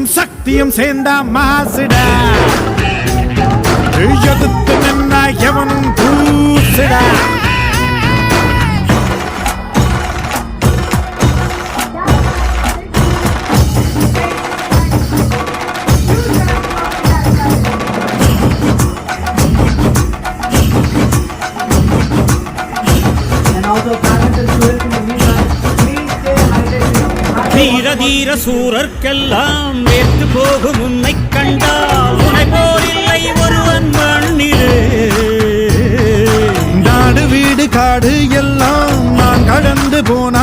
வீரம் சக்தியும் சேர்ந்தா மாசுடா எதிர்த்து நின்னா எவனும் தூசுடா தீர தீர சூரர்க்கெல்லாம் வேத்து போகும் உன்னை கண்டால் உனை போரில்லை ஒருவன் மண்ணிலே நாடு வீடு காடு எல்லாம் நான் கடந்து போன